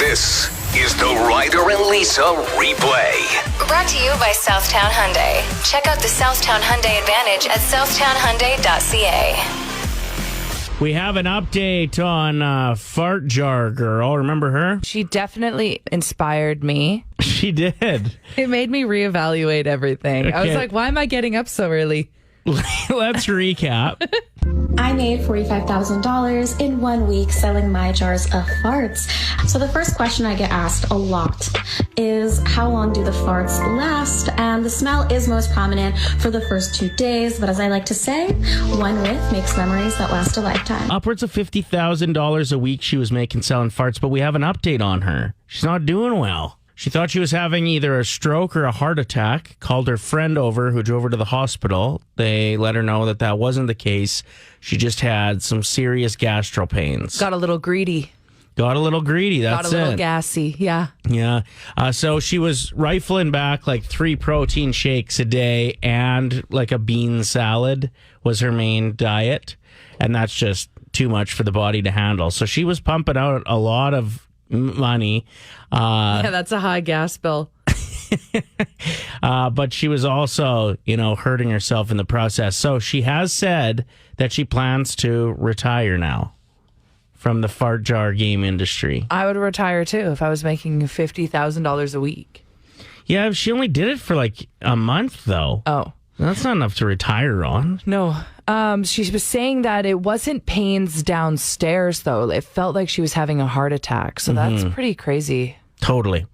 This is the Ryder and Lisa replay. Brought to you by Southtown Hyundai. Check out the Southtown Hyundai Advantage at southtownhyundai.ca. We have an update on Fart Jar Girl. Remember her? She definitely inspired me. She did. It made me reevaluate everything. I was Okay. like, why am I getting up so early? Let's recap. I made $45,000 in 1 week selling my jars of farts. So the first question I get asked a lot is, how long do the farts last? And the smell is most prominent for the first 2 days. But as I like to say, one whiff makes memories that last a lifetime. Upwards of $50,000 a week she was making selling farts, but we have an update on her. She's not doing well. She thought she was having either a stroke or a heart attack, called her friend over who drove her to the hospital. They let her know that that wasn't the case. She just had some serious gastro pains. Got a little greedy. Got a little greedy, that's Got a little it. gassy. Yeah. Yeah. So she was rifling back like 3 protein shakes a day and like a bean salad was her main diet. And that's just too much for the body to handle. So she was pumping out a lot of money. Yeah, that's a high gas bill. But she was also, hurting herself in the process. So she has said that she plans to retire now from the fart jar game industry. I would retire too if I was making $50,000 a week. Yeah, she only did it for like a month, though. Oh. That's not enough to retire on. No. She was saying that it wasn't pains downstairs, though. It felt like she was having a heart attack. So that's pretty crazy. Totally.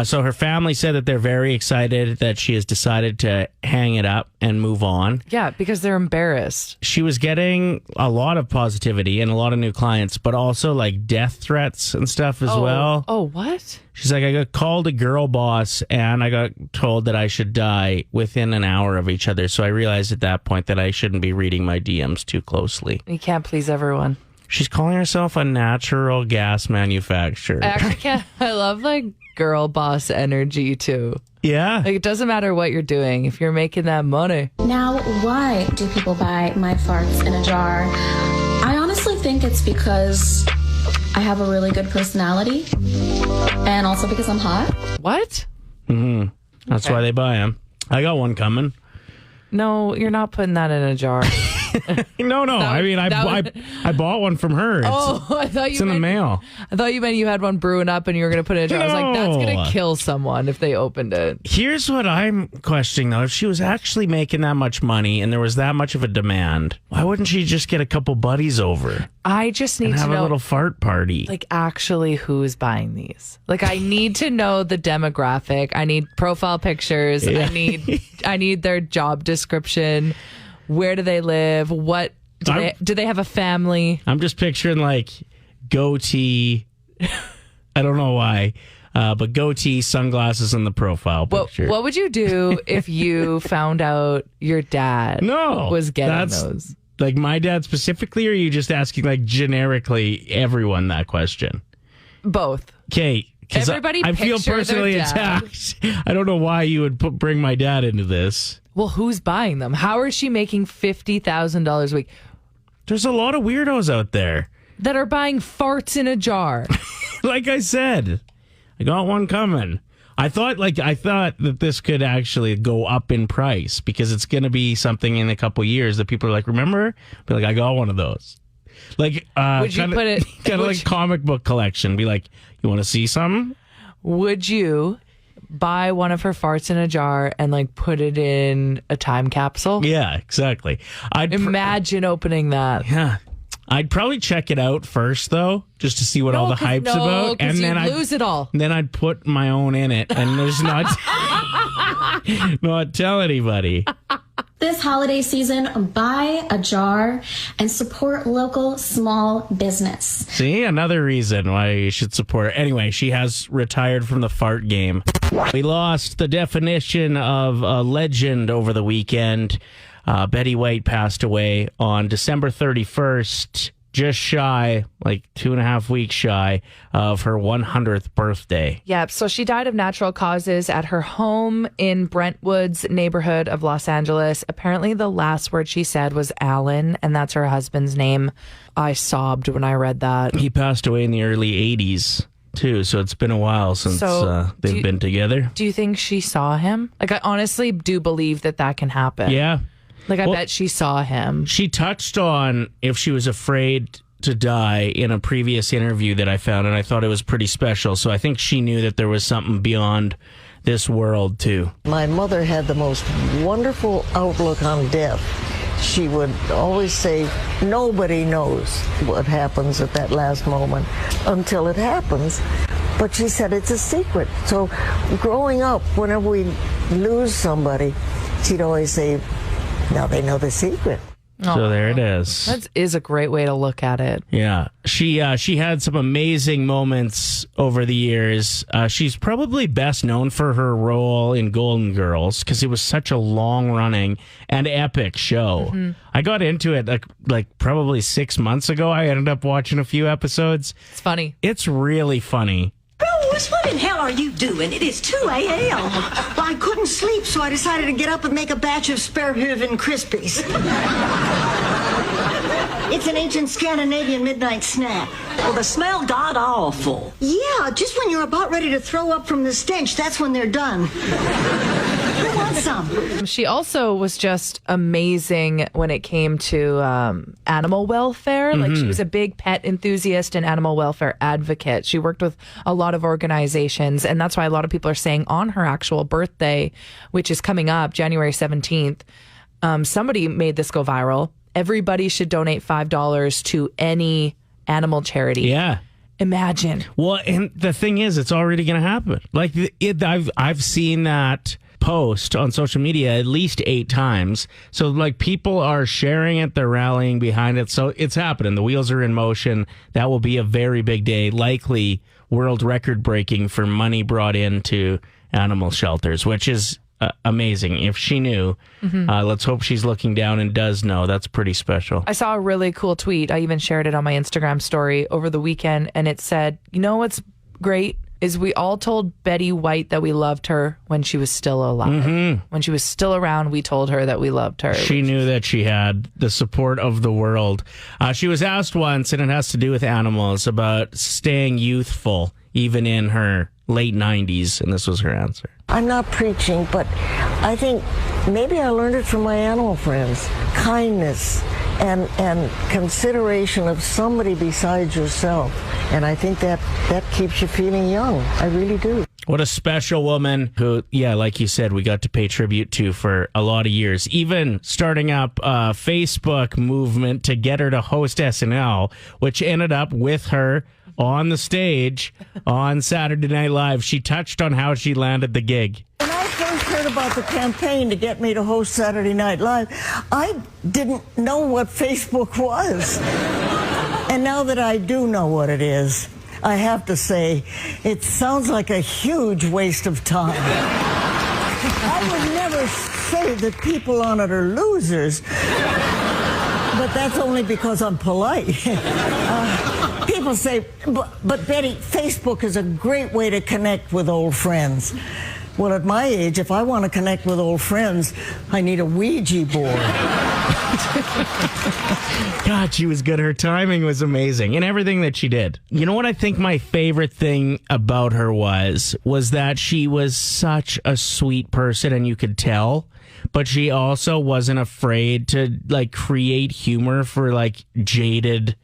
So her family said that they're very excited that she has decided to hang it up and move on. Yeah, because they're embarrassed. She was getting a lot of positivity and a lot of new clients, but also like death threats and stuff as well. Oh, what? She's like, I got called a girl boss and I got told that I should die within an hour of each other. So I realized at that point that I shouldn't be reading my DMs too closely. You can't please everyone. She's calling herself a natural gas manufacturer. I actually can't. I love like girl boss energy too. Yeah. Like, it doesn't matter what you're doing if you're making that money. Now, why do people buy my farts in a jar? I honestly think it's because I have a really good personality and also because I'm hot. What? That's Okay. why they buy them. I got one coming. No, you're not putting that in a jar. No. I mean, I bought one from her. I thought It's in the mail. I thought you meant you had one brewing up and you were going to put it in a jar. I was like, that's going No. to kill someone if they opened it. Here's what I'm questioning, though. If she was actually making that much money and there was that much of a demand, why wouldn't she just get a couple buddies over I just need and to have a know, little fart party? like, actually who's buying these. Like, I need to know the demographic. I need profile pictures. Yeah. I need their job description. Where do they live? What do they have a family? I'm just picturing like goatee. I don't know why, but goatee, sunglasses, in the profile picture. What would you do if you found out your dad was getting that's those? Like my dad specifically, or are you just asking like generically everyone that question? Both. Okay. Everybody I feel picture their personally dad. attacked. I don't know why you would bring my dad into this. Well, who's buying them? How is she making $50,000 a week There's a lot of weirdos out there. that are buying farts in a jar? Like I said, I got one coming. I thought that this could actually go up in price because it's going to be something in a couple years that people are like, remember? Be like, I got one of those. Like, Would you put it- kind of would like you- comic book collection? Be like, you want to see something? Would you buy one of her farts in a jar and like put it in a time capsule? Yeah, exactly. Imagine opening that. Yeah. I'd probably check it out first, though, just to see what all the hype's about. And then I'd lose it all. Then I'd put my own in it and there's not tell anybody. This holiday season, buy a jar and support local small business. See, another reason why you should support her. Anyway, she has retired from the fart game. We lost the definition of a legend over the weekend. Betty White passed away on December 31st, just shy, like 2.5 weeks shy of her 100th birthday. Yeah, so she died of natural causes at her home in Brentwood's neighborhood of Los Angeles. Apparently, the last word she said was Alan, and that's her husband's name. I sobbed when I read that. He passed away in the early 80s. too, so it's been a while since they've been together. Do you think she saw him? Like, I honestly do believe that can happen. Yeah. Like, I bet she saw him. She touched on if she was afraid to die in a previous interview that I found, and I thought it was pretty special. So I think she knew that there was something beyond this world, too. My mother had the most wonderful outlook on death. She would always say, nobody knows what happens at that last moment until it happens. But she said it's a secret. So growing up, whenever we lose somebody, she'd always say, now they know the secret. So there it is. That is a great way to look at it. Yeah. She had some amazing moments over the years. She's probably best known for her role in Golden Girls because it was such a long-running and epic show. Mm-hmm. I got into it like probably 6 months ago. I ended up watching a few episodes. It's funny. It's really funny. Rose, what in hell are you doing? It is 2 a.m. Well, I couldn't sleep, so I decided to get up and make a batch of Sparehöven Krispies. It's an ancient Scandinavian midnight snack. Well, the smell god awful. Yeah, just when you're about ready to throw up from the stench, that's when they're done. Who wants some? She also was just amazing when it came to animal welfare. Like, she was a big pet enthusiast and animal welfare advocate. She worked with a lot of organizations, and that's why a lot of people are saying on her actual birthday, which is coming up January 17th, somebody made this go viral. Everybody should donate $5 to any animal charity. Yeah. Imagine. Well, and the thing is, it's already going to happen. Like, I've seen that post on social media at least 8 times. So, like, people are sharing it, they're rallying behind it. So it's happening. The wheels are in motion. That will be a very big day, likely world record breaking for money brought into animal shelters, which is amazing. If she knew, let's hope she's looking down and does know. That's pretty special. I saw a really cool tweet. I even shared it on my Instagram story over the weekend, and it said, you know what's great is we all told Betty White that we loved her when she was still alive. When she was still around, we told her that we loved her. She knew that she had the support of the world. She was asked once, and it has to do with animals, about staying youthful even in her late 90s, and this was her answer. I'm not preaching, but I think maybe I learned it from my animal friends. Kindness and consideration of somebody besides yourself. And I think that keeps you feeling young. I really do. What a special woman who, yeah, like you said, we got to pay tribute to for a lot of years. Even starting up a Facebook movement to get her to host SNL, which ended up with her on the stage on Saturday Night Live. She touched on how she landed the gig. When I first heard about the campaign to get me to host Saturday Night Live, I didn't know what Facebook was. And now that I do know what it is, I have to say, it sounds like a huge waste of time. I would never say that people on it are losers, but that's only because I'm polite. People say, but Betty, Facebook is a great way to connect with old friends. Well, at my age, if I want to connect with old friends, I need a Ouija board. God, she was good. Her timing was amazing and everything that she did. You know what I think my favorite thing about her was that she was such a sweet person, and you could tell, but she also wasn't afraid to, like, create humor for, like, jaded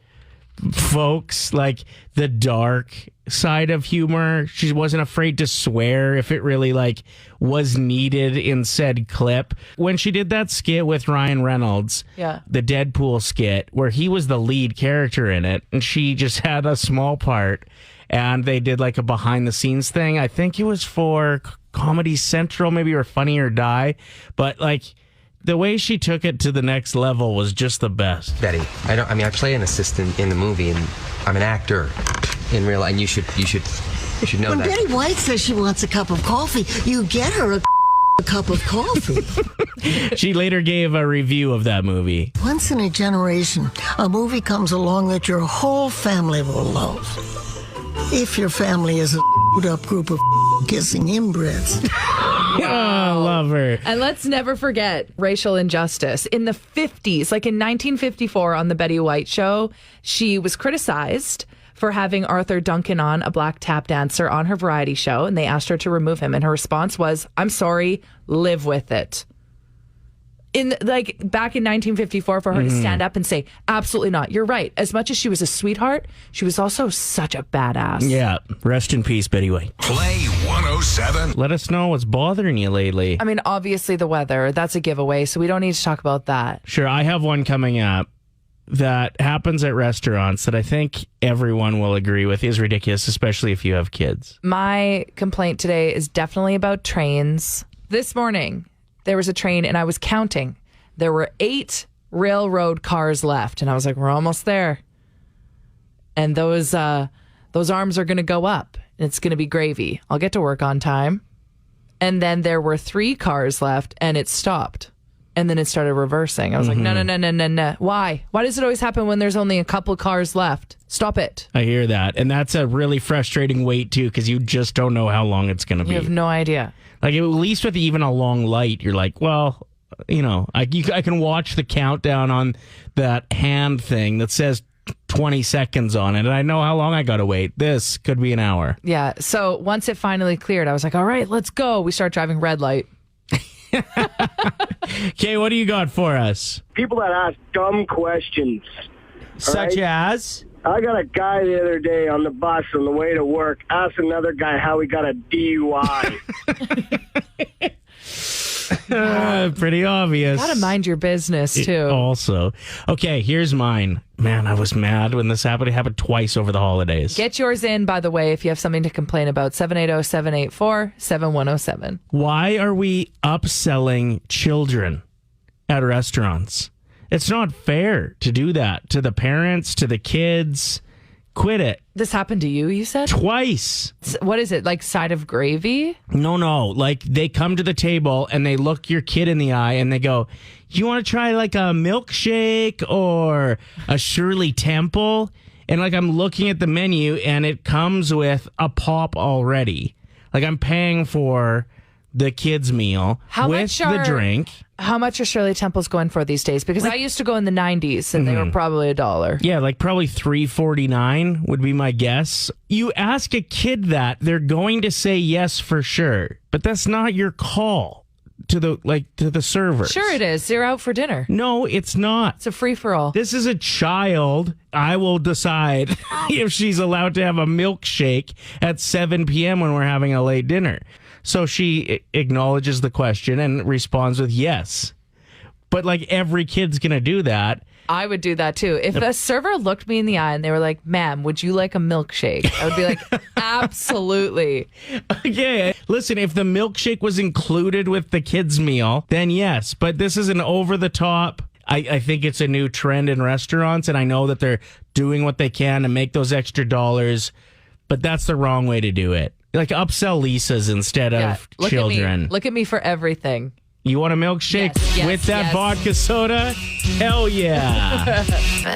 folks, like the dark side of humor. She wasn't afraid to swear if it really, like, was needed in said clip. When she did that skit with Ryan Reynolds, the Deadpool skit, where he was the lead character in it, and she just had a small part, and they did like a behind the scenes thing. I think it was for Comedy Central, maybe, or Funny or Die, but like, the way she took it to the next level was just the best. Betty, I play an assistant in the movie, and I'm an actor in real life, and you should know when that. Betty White says she wants a cup of coffee, you get her a cup of coffee. She later gave a review of that movie. Once in a generation, a movie comes along that your whole family will love. If your family is a up group of kissing inbreds. I love her. And let's never forget racial injustice. In the 50s, like in 1954 on the Betty White show, she was criticized for having Arthur Duncan on, a black tap dancer, on her variety show, and they asked her to remove him. And her response was, "I'm sorry, live with it." Back in 1954, for her to stand up and say, "Absolutely not. You're right. As much as she was a sweetheart, she was also such a badass." Yeah. Rest in peace, Betty White. Play 107. Let us know what's bothering you lately. I mean, obviously the weather, that's a giveaway, so we don't need to talk about that. Sure, I have one coming up that happens at restaurants that I think everyone will agree with is ridiculous, especially if you have kids. My complaint today is definitely about trains. This morning, there was a train and I was counting. There were 8 railroad cars left. And I was like, we're almost there. And those arms are going to go up. And it's going to be gravy. I'll get to work on time. And then there were 3 cars left and it stopped. And then it started reversing. I was like, no. Why? Why does it always happen when there's only a couple cars left? Stop it. I hear that. And that's a really frustrating wait, too, because you just don't know how long it's going to be. You have no idea. Like, at least with even a long light, you're like, well, I can watch the countdown on that hand thing that says 20 seconds on it, and I know how long I got to wait. This could be an hour. Yeah. So once it finally cleared, I was like, all right, let's go. We start driving red light. Okay, what do you got for us? People that ask dumb questions. Such as? I got a guy the other day on the bus on the way to work asked another guy how he got a DUI. Pretty obvious. Gotta mind your business, too. Also. Okay, here's mine. Man, I was mad when this happened. It happened twice over the holidays. Get yours in, by the way, if you have something to complain about. 780-784-7107. Why are we upselling children at restaurants? It's not fair to do that to the parents, to the kids. Quit it. This happened to you, you said? Twice. What is it, like side of gravy? No. Like, they come to the table and they look your kid in the eye and they go, you want to try like a milkshake or a Shirley Temple? And like, I'm looking at the menu and it comes with a pop already. Like, I'm paying for the kids' meal with the drink. How much are Shirley Temples going for these days? Because I used to go in the 90s and they were probably $1. Yeah, like probably $3.49 would be my guess. You ask a kid that, they're going to say yes for sure, but that's not your call to the server. Sure it is. They're out for dinner. No, it's not. It's a free-for-all. This is a child. I will decide if she's allowed to have a milkshake at 7 p.m. when we're having a late dinner. So she acknowledges the question and responds with yes. But like, every kid's going to do that. I would do that too. If a server looked me in the eye and they were like, ma'am, would you like a milkshake? I would be like, absolutely. Okay. Listen, if the milkshake was included with the kids' meal, then yes. But this is an over-the-top. I think it's a new trend in restaurants, and I know that they're doing what they can to make those extra dollars, but that's the wrong way to do it. Like, upsell Lisas instead of children. Look at me for everything. You want a milkshake with that vodka soda? Hell yeah.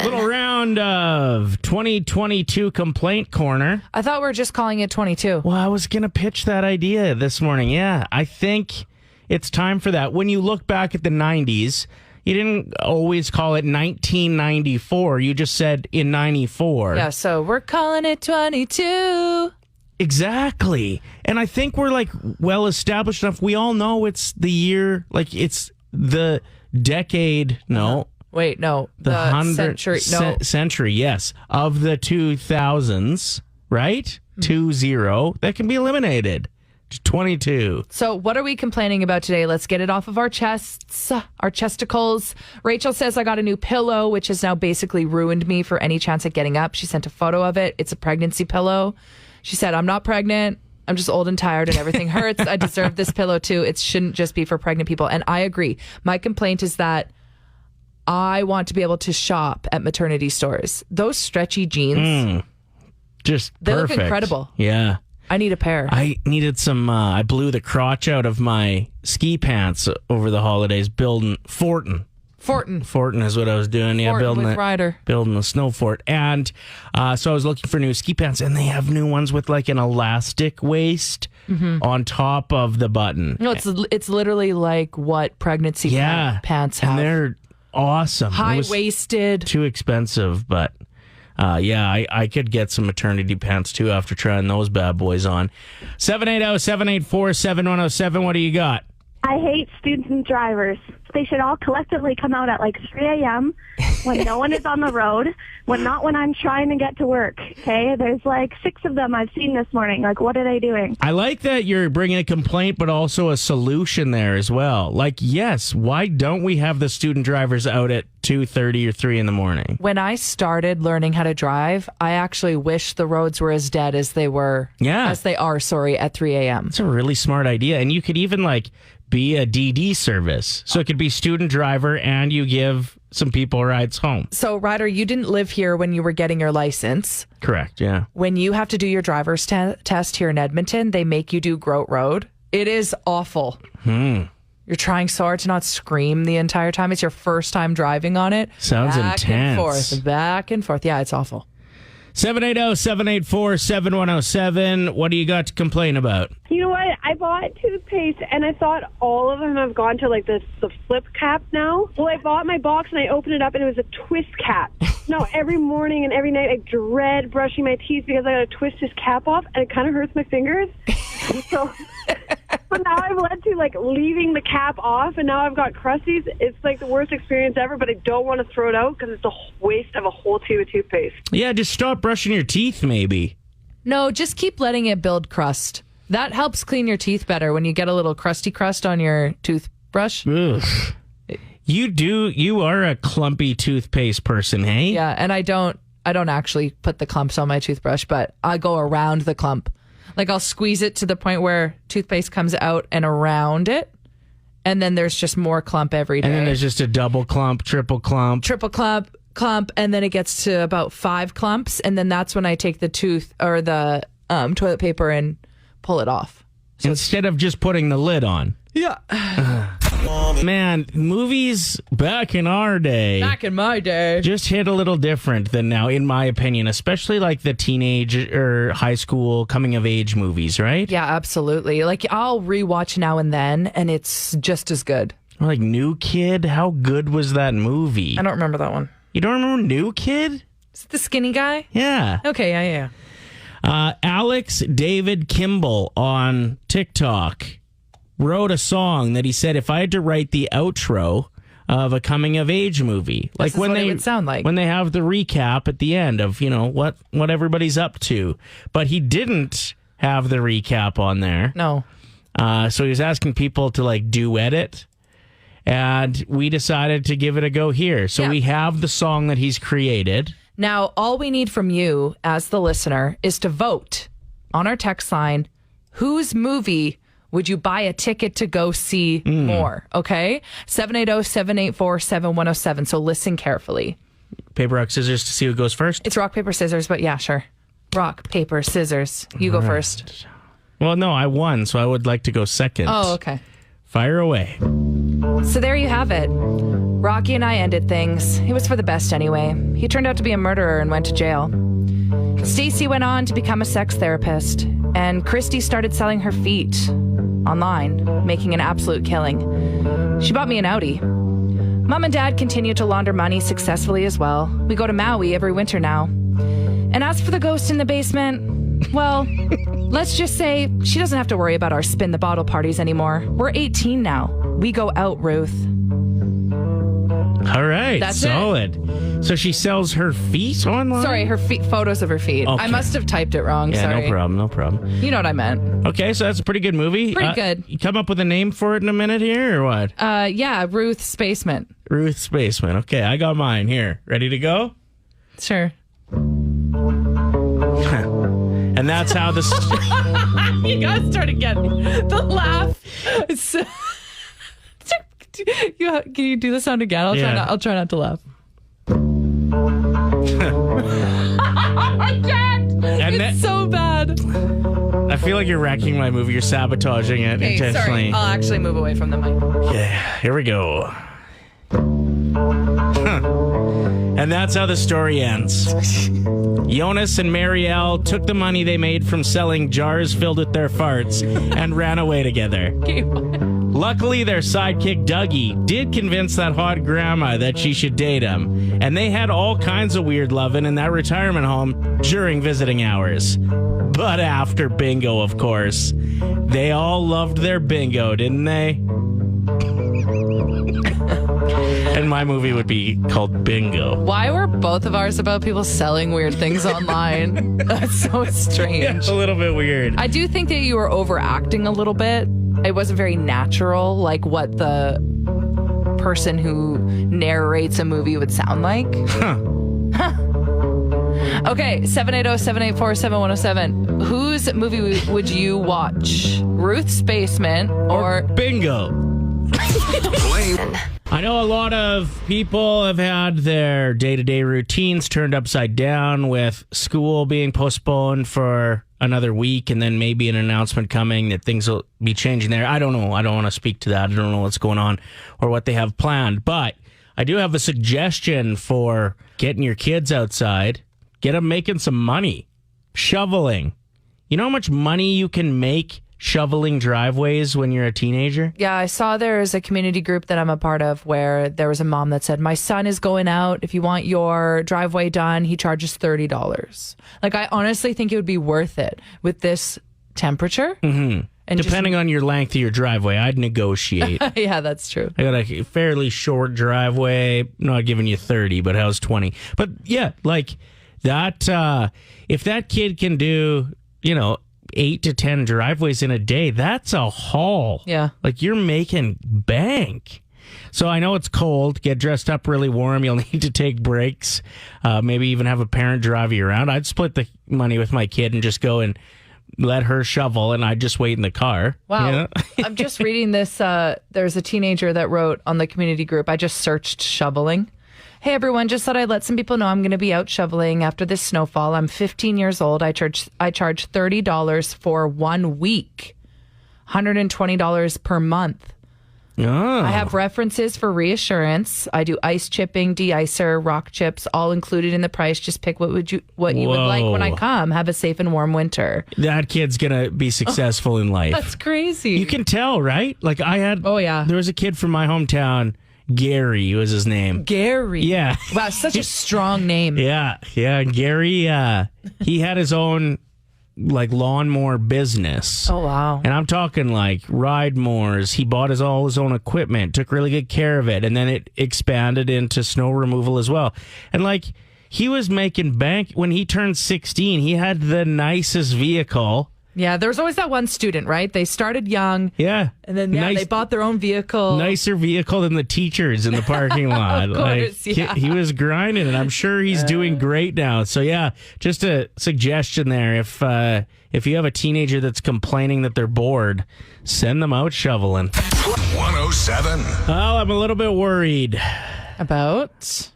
Little round of 2022 Complaint Corner. I thought we were just calling it 22. Well, I was going to pitch that idea this morning. Yeah, I think it's time for that. When you look back at the 90s, you didn't always call it 1994. You just said in 94. Yeah, so we're calling it 22. Exactly. And I think we're like well established enough. We all know it's the year, like it's the decade. No. Wait, no. The century. No. Century, yes. Of the 2000s, right? 20. That can be eliminated. 22. So what are we complaining about today? Let's get it off of our chests, our chesticles. Rachel says, I got a new pillow, which has now basically ruined me for any chance at getting up. She sent a photo of it. It's a pregnancy pillow. She said, I'm not pregnant. I'm just old and tired and everything hurts. I deserve this pillow too. It shouldn't just be for pregnant people. And I agree. My complaint is that I want to be able to shop at maternity stores. Those stretchy jeans, just they perfect. look incredible. Yeah. I need a pair. I needed some, I blew the crotch out of my ski pants over the holidays building Fortin is what I was doing. Yeah, building a snow fort. And so I was looking for new ski pants, and they have new ones with like an elastic waist on top of the button. No, it's literally like what pregnancy pants have. And they're awesome. High-waisted. Too expensive, but I could get some maternity pants too after trying those bad boys on. 780-784-7107. What do you got? I hate student drivers. They should all collectively come out at like 3 a.m. when no one is on the road, when I'm trying to get to work, okay? There's like 6 of them I've seen this morning. Like, what are they doing? I like that you're bringing a complaint, but also a solution there as well. Like, yes, why don't we have the student drivers out at 2:30 or 3 in the morning? When I started learning how to drive, I actually wish the roads were as dead as they are, at 3 a.m. It's a really smart idea. And you could even be a DD service. So it could be student driver and you give some people rides home. So, Ryder, you didn't live here when you were getting your license. Correct, yeah. When you have to do your driver's test here in Edmonton, they make you do Groat Road. It is awful. You're trying so hard to not scream the entire time. It's your first time driving on it. Sounds intense. Back and forth. Yeah, it's awful. 780-784-7107. What do you got to complain about? You know what? I bought toothpaste, and I thought all of them have gone to the flip cap now. Well, I bought my box, and I opened it up, and it was a twist cap. Now, every morning and every night, I dread brushing my teeth because I got to twist this cap off, and it kind of hurts my fingers. So now I've led to leaving the cap off, and now I've got crusties. It's the worst experience ever, but I don't want to throw it out because it's a waste of a whole tube of toothpaste. Yeah, just stop brushing your teeth, maybe. No, just keep letting it build crust. That helps clean your teeth better when you get a little crusty crust on your toothbrush. Ugh. You are a clumpy toothpaste person, hey? Yeah, and I don't actually put the clumps on my toothbrush, but I go around the clump. I'll squeeze it to the point where toothpaste comes out and around it, and then there's just more clump every day. And then there's just a double clump, triple clump, and then it gets to about 5 clumps, and then that's when I take the the toilet paper and pull it off. So instead of just putting the lid on. Yeah. Man, movies back in our day. Back in my day. Just hit a little different than now, in my opinion, especially the teenage or high school coming of age movies, right? Yeah, absolutely. I'll rewatch now and then, and it's just as good. New Kid, how good was that movie? I don't remember that one. You don't remember New Kid? Is it the skinny guy? Yeah. Okay, yeah. Alex David Kimball on TikTok wrote a song that he said, if I had to write the outro of a coming of age movie, this is what it would sound like when they have the recap at the end of what everybody's up to, but he didn't have the recap on there. No. So he was asking people to duet it, and we decided to give it a go here. So we have the song that he's created. Now, all we need from you as the listener is to vote on our text line. Whose movie would you buy a ticket to go see more? Okay? 780-784-7107. So listen carefully. Paper, rock, scissors to see who goes first? It's rock, paper, scissors, but yeah, sure. Rock, paper, scissors. You go first. Well, no, I won, so I would like to go second. Oh, okay. Fire away. So there you have it. Rocky and I ended things. It was for the best anyway. He turned out to be a murderer and went to jail. Stacy went on to become a sex therapist, and Christy started selling her feet online, making an absolute killing. She bought me an Audi. Mom and Dad continue to launder money successfully as well. We go to Maui every winter now. And as for the ghost in the basement, well, let's just say she doesn't have to worry about our spin the bottle parties anymore. We're 18 now. We go out, Ruth. All right, that's solid. It. So she sells her feet online? Sorry, her feet, photos of her feet. Okay. I must have typed it wrong. Yeah, sorry. No problem. You know what I meant. Okay, so that's a pretty good movie. Pretty good. You come up with a name for it in a minute here, or what? Yeah, Ruth's Basement. Ruth's Basement. Okay, I got mine here. Ready to go? Sure. And that's how this... You guys started getting the laugh. Can you do the sound again? I'll try not to laugh. I can't. It's so bad. I feel like you're wrecking my movie. You're sabotaging it intentionally. Sorry. I'll actually move away from the mic. Yeah, here we go. And that's how the story ends. Jonas and Marielle took the money they made from selling jars filled with their farts and ran away together. Luckily, their sidekick, Dougie, did convince that hot grandma that she should date him. And they had all kinds of weird loving in that retirement home during visiting hours. But after bingo, of course. They all loved their bingo, didn't they? And my movie would be called Bingo. Why were both of ours about people selling weird things online? That's so strange. Yeah, a little bit weird. I do think that you were overacting a little bit. It wasn't very natural, like what the person who narrates a movie would sound like. Okay, 780-784-7107. Whose movie would you watch? Ruth's Basement or Bingo? I know a lot of people have had their day-to-day routines turned upside down with school being postponed for another week and then maybe an announcement coming that things will be changing there. I don't know. I don't want to speak to that. I don't know what's going on or what they have planned. But I do have a suggestion for getting your kids outside. Get them making some money. Shoveling. You know how much money you can make shoveling driveways when you're a teenager? Yeah, I saw there is a community group that I'm a part of where there was a mom that said, my son is going out. If you want your driveway done, he charges $30. Like, I honestly think it would be worth it with this temperature. Mm-hmm. And depending on your length of your driveway, I'd negotiate. Yeah, that's true. I got a fairly short driveway. Not giving you 30, but how's 20? But yeah, like that, if that kid can do, 8 to 10 driveways in a day, that's a haul. Yeah. Like you're making bank. So I know it's cold. Get dressed up really warm. You'll need to take breaks. Maybe even have a parent drive you around. I'd split the money with my kid and just go and let her shovel and I'd just wait in the car. Wow. I'm just reading this. There's a teenager that wrote on the community group. I just searched shoveling. Hey, everyone, just thought I'd let some people know I'm going to be out shoveling after this snowfall. I'm 15 years old. I charge $30 for 1 week, $120 per month. Oh. I have references for reassurance. I do ice chipping, de-icer, rock chips, all included in the price. Just pick what you would like when I come. Have a safe and warm winter. That kid's going to be successful in life. That's crazy. You can tell, right? Like I had... Oh, yeah. There was a kid from my hometown... Gary was his name. Gary. Yeah. Wow, such a strong name. Yeah. Gary, he had his own lawnmower business. Oh, wow. And I'm talking like ride mowers. He bought all his own equipment, took really good care of it, and then it expanded into snow removal as well. And he was making bank when he turned 16. He had the nicest vehicle. Yeah, there was always that one student, right? They started young. Yeah. And then they bought their own vehicle. Nicer vehicle than the teachers in the parking lot. Of course, yeah. He was grinding, and I'm sure he's doing great now. So, yeah, just a suggestion there. If you have a teenager that's complaining that they're bored, send them out shoveling. 107. Well, I'm a little bit worried. About?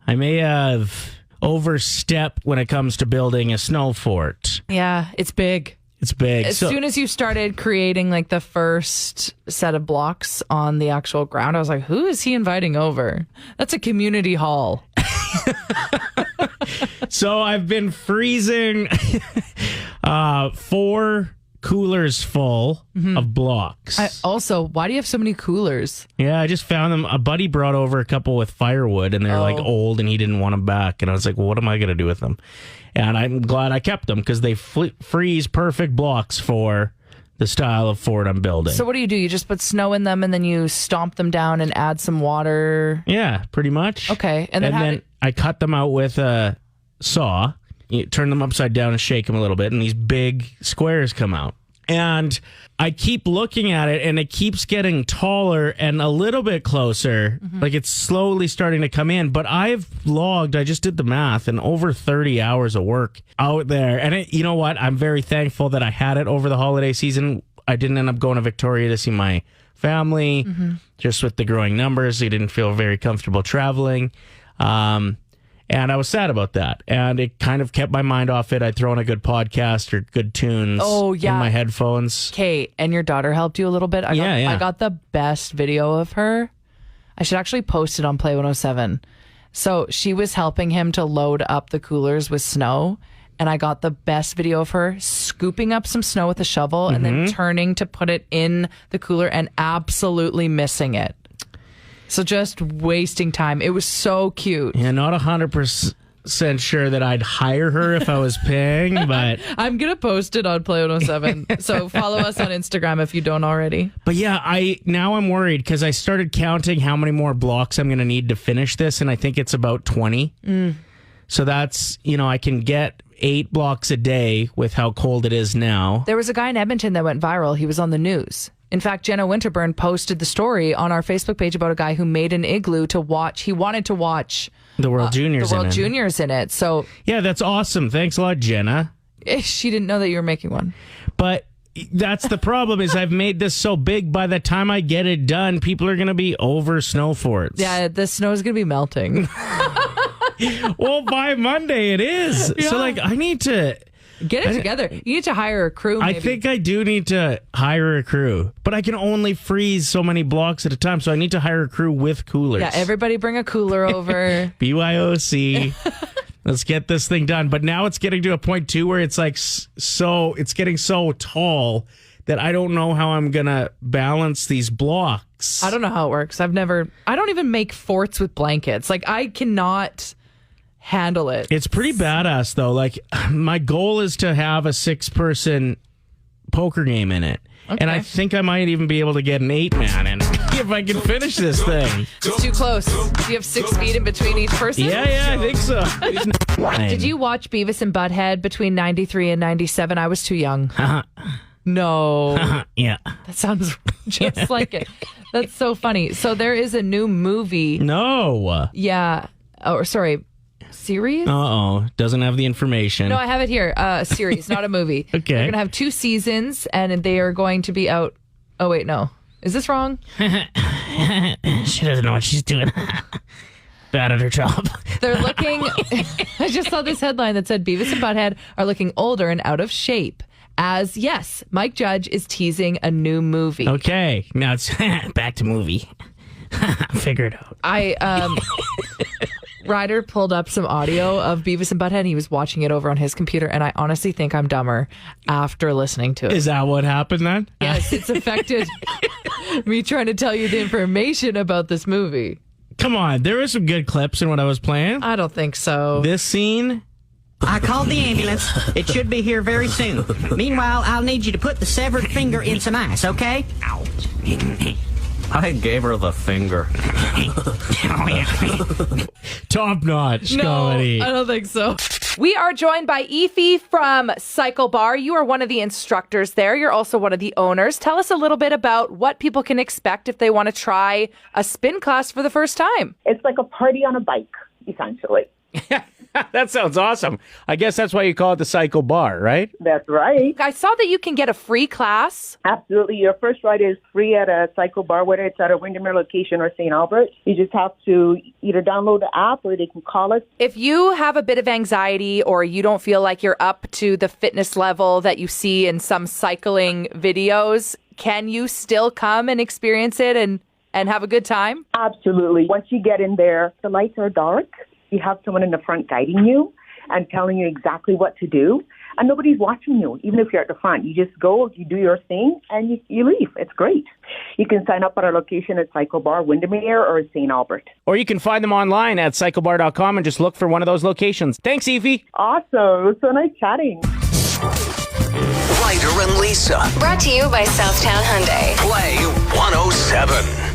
I may have overstepped when it comes to building a snow fort. Yeah, it's big. It's big. As soon as you started creating the first set of blocks on the actual ground, I was like, who is he inviting over? That's a community hall. So I've been freezing 4 coolers full of blocks. Why do you have so many coolers? Yeah, I just found them. A buddy brought over a couple with firewood, and they're old, and he didn't want them back. And I was like, well, what am I going to do with them? And I'm glad I kept them because they freeze perfect blocks for the style of fort I'm building. So what do? You just put snow in them and then you stomp them down and add some water? Yeah, pretty much. Okay. And then I cut them out with a saw, turn them upside down and shake them a little bit, and these big squares come out. And I keep looking at it, and it keeps getting taller and a little bit closer. Like it's slowly starting to come in. But I just did the math, and over 30 hours of work out there. And you know what? I'm very thankful that I had it over the holiday season. I didn't end up going to Victoria to see my family, just with the growing numbers. I didn't feel very comfortable traveling. And I was sad about that. And it kind of kept my mind off it. I'd throw in a good podcast or good tunes in my headphones. Kate, and your daughter helped you a little bit? I got the best video of her. I should actually post it on Play 107. So she was helping him to load up the coolers with snow. and I got the best video of her scooping up some snow with a shovel and then turning to put it in the cooler and absolutely missing it. So just wasting time. It was so cute. Yeah, not 100% sure that I'd hire her if I was paying, but I'm going to post it on Play 107. So follow us on Instagram if you don't already. But yeah, I'm worried because I started counting how many more blocks I'm going to need to finish this, and I think it's about 20. So that's, I can get 8 blocks a day with how cold it is now. There was a guy in Edmonton that went viral. He was on the news. In fact, Jenna Winterburn posted the story on our Facebook page about a guy who made an igloo to watch. He wanted to watch the World Juniors. In it. So yeah, that's awesome. Thanks a lot, Jenna. She didn't know that you were making one. But that's the problem is I've made this so big. By the time I get it done, people are going to be over snow forts. Yeah, the snow is going to be melting. Well, by Monday it is. Yeah. So I need to get it together. You need to hire a crew. Maybe. I think I do need to hire a crew, but I can only freeze so many blocks at a time. So I need to hire a crew with coolers. Yeah, everybody bring a cooler over. BYOC. Let's get this thing done. But now it's getting to a point too where it's it's getting so tall that I don't know how I'm going to balance these blocks. I don't know how it works. I don't even make forts with blankets. I cannot handle it. It's pretty badass though. My goal is to have a 6-person poker game in it. Okay. And I think I might even be able to get an 8-man in it if I can finish this thing. It's too close. Do you have 6 feet in between each person? Yeah, I think so. Did you watch Beavis and Butthead between 93 and 97? I was too young. No. Yeah. That sounds just like it. That's so funny. So there is a new movie. No. Yeah. Oh, sorry. Series? Doesn't have the information. No, I have it here. Series, not a movie. Okay. They're going to have 2 seasons, and they are going to be out. Oh, wait, no. Is this wrong? She doesn't know what she's doing. Bad at her job. They're looking... I just saw this headline that said Beavis and Butthead are looking older and out of shape. As, yes, Mike Judge is teasing a new movie. Okay. Now it's back to movie. Figure it out. Ryder pulled up some audio of Beavis and Butthead. He was watching it over on his computer, and I honestly think I'm dumber after listening to it. Is that what happened then? Yes, it's affected me trying to tell you the information about this movie. Come on, there were some good clips in what I was playing. I don't think so. This scene... I called the ambulance. It should be here very soon. Meanwhile, I'll need you to put the severed finger in some ice, okay? Ouch. I gave her the finger. Top notch comedy. I don't think so. We are joined by Aoife from Cycle Bar. You are one of the instructors there. You're also one of the owners. Tell us a little bit about what people can expect if they want to try a spin class for the first time. It's like a party on a bike, essentially. That sounds awesome. I guess that's why you call it the Cycle Bar, right? That's right. I saw that you can get a free class. Absolutely. Your first ride is free at a Cycle Bar, whether it's at a Windermere location or St. Albert. You just have to either download the app or they can call us. If you have a bit of anxiety or you don't feel like you're up to the fitness level that you see in some cycling videos, can you still come and experience it and have a good time? Absolutely. Once you get in there, the lights are dark. You have someone in the front guiding you and telling you exactly what to do. And nobody's watching you, even if you're at the front. You just go, you do your thing, and you leave. It's great. You can sign up at our location at Cycle Bar, Windermere, or St. Albert. Or you can find them online at cyclebar.com and just look for one of those locations. Thanks, Aoife. Awesome. It was so nice chatting. Ryder and Lisa. Brought to you by Southtown Hyundai. Play 107.